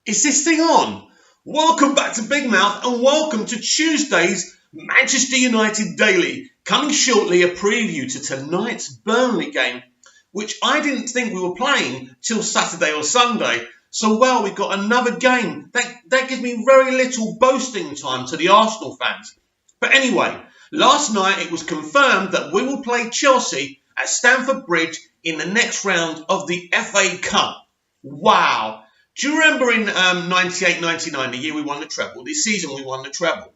Is this thing on? Welcome back to Big Mouth and welcome to Tuesday's Manchester United Daily. Coming shortly, a preview to tonight's Burnley game, which I didn't think we were playing till Saturday or Sunday. So, we've got another game. That gives me very little boasting time to the Arsenal fans. But anyway, last night it was confirmed that we will play Chelsea at Stamford Bridge in the next round of the FA Cup. Wow. Do you remember in 98-99, the year we won the treble, this season we won the treble,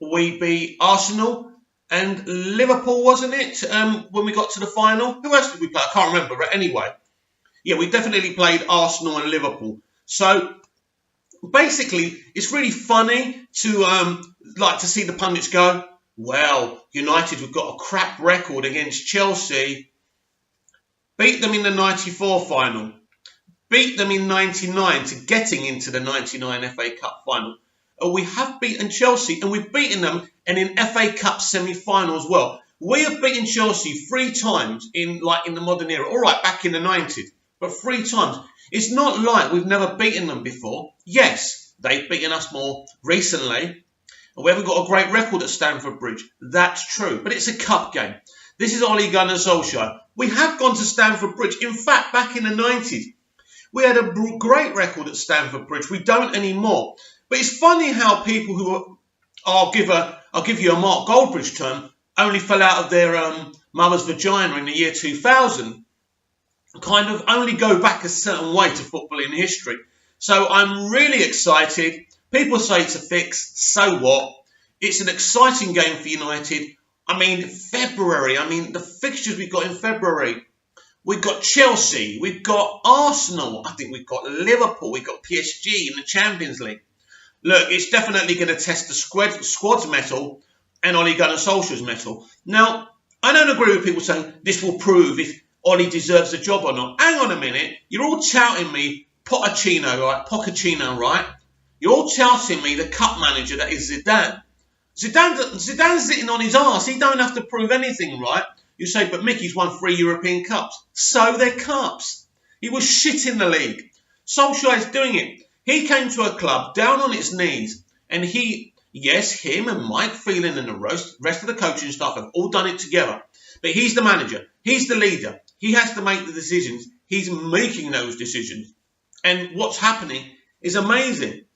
we beat Arsenal and Liverpool, wasn't it, when we got to the final? Who else did we play? I can't remember, but anyway. Yeah, we definitely played Arsenal and Liverpool. So, basically, it's really funny to to see the pundits go, well, United, we've got a crap record against Chelsea. Beat them in the 94 final. Beat them in 99 to getting into the 99 FA Cup final. We have beaten Chelsea and we've beaten them and in FA Cup semi-final as well. We have beaten Chelsea 3 times in the modern era. All right, back in the 90s, but 3 times. It's not like we've never beaten them before. Yes, they've beaten us more recently. And we haven't got a great record at Stamford Bridge. That's true, but it's a cup game. This is Ole Gunnar Solskjaer. We have gone to Stamford Bridge. In fact, back in the 90s, we had a great record at Stamford Bridge. We don't anymore. But it's funny how people who I'll give you a Mark Goldbridge term, only fell out of their mother's vagina in the year 2000, kind of only go back a certain way to footballing history. So I'm really excited. People say it's a fix. So what? It's an exciting game for United. I mean, February. I mean, the fixtures we've got in February. We've got Chelsea, we've got Arsenal, I think we've got Liverpool, we've got PSG in the Champions League. Look, it's definitely going to test the squad's mettle and Ole Gunnar Solskjaer's mettle. Now, I don't agree with people saying this will prove if Ole deserves the job or not. Hang on a minute, you're all touting me Pochettino, right? You're all touting me the cup manager that is Zidane. Zidane's sitting on his arse, he don't have to prove anything, right? You say, but Mickey's won 3 European Cups. So they're cups. He was shit in the league. Solskjaer's doing it. He came to a club down on its knees and him and Mike Phelan and the rest of the coaching staff have all done it together. But he's the manager. He's the leader. He has to make the decisions. He's making those decisions. And what's happening is amazing.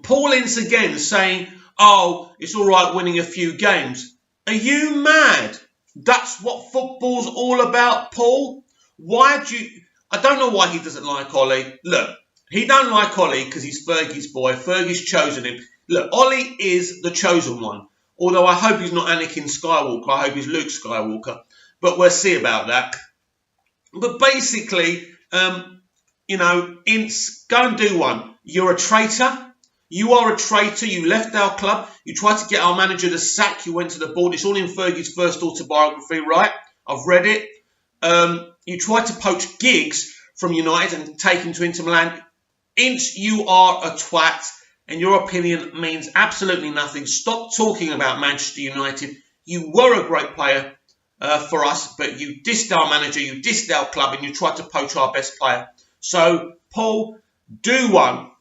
Paul Ince again saying, oh, it's all right winning a few games. Are you mad? That's what football's all about, Paul. I don't know why he doesn't like Ole. Look, he don't like Ole because he's Fergie's boy. Fergie's chosen him. Look, Ole is the chosen one. Although I hope he's not Anakin Skywalker. I hope he's Luke Skywalker. But we'll see about that. But basically, Ince, go and do one. You're a traitor. You are a traitor. You left our club. You tried to get our manager to sack. You went to the board. It's all in Fergie's first autobiography, right? I've read it. You tried to poach Giggs from United and take him to Inter Milan. Ince, you are a twat, and your opinion means absolutely nothing. Stop talking about Manchester United. You were a great player for us, but you dissed our manager, you dissed our club, and you tried to poach our best player. So, Paul, do one.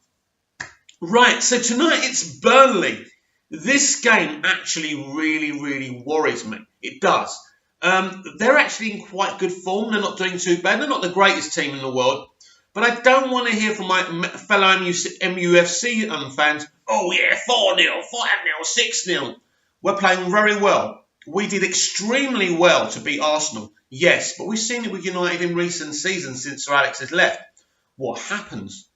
Right, so tonight it's Burnley. This game actually really, really worries me. It does. They're actually in quite good form. They're not doing too bad. They're not the greatest team in the world. But I don't want to hear from my fellow MUFC fans, oh yeah, 4-0, 5-0, 6-0. We're playing very well. We did extremely well to beat Arsenal. Yes, but we've seen it with United in recent seasons since Sir Alex has left. What happens?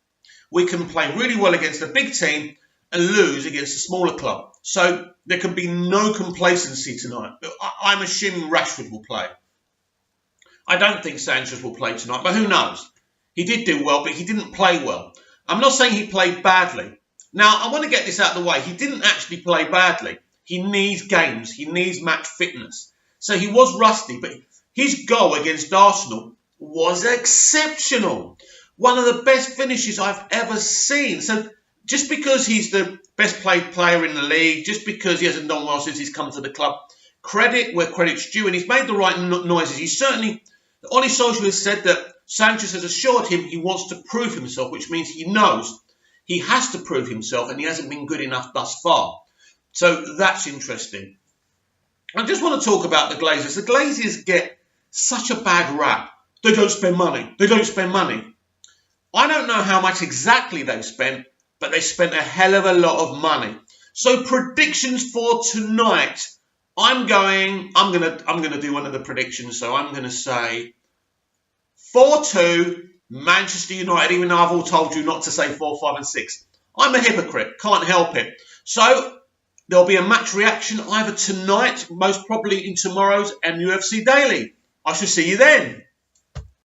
We can play really well against a big team and lose against a smaller club. So there can be no complacency tonight. I'm assuming Rashford will play. I don't think Sanchez will play tonight, but who knows? He did do well, but he didn't play well. I'm not saying he played badly. Now, I want to get this out of the way. He didn't actually play badly. He needs games. He needs match fitness. So he was rusty, but his goal against Arsenal was exceptional. One of the best finishes I've ever seen. So just because he's the best played player in the league, just because he hasn't done well since he's come to the club, credit where credit's due, and he's made the right noises. He certainly, Ole Solskjaer has said that Sanchez has assured him he wants to prove himself, which means he knows He has to prove himself, and he hasn't been good enough thus far. So that's interesting. I just want to talk about the Glazers. The Glazers get such a bad rap. They don't spend money. They don't spend money. I don't know how much exactly they've spent, but they spent a hell of a lot of money. So predictions for tonight. I'm gonna do one of the predictions. So I'm gonna say 4-2 Manchester United, even though I've all told you not to say 4, 5 and 6. I'm a hypocrite, can't help it. So there'll be a match reaction either tonight, most probably in tomorrow's MUFC Daily. I shall see you then.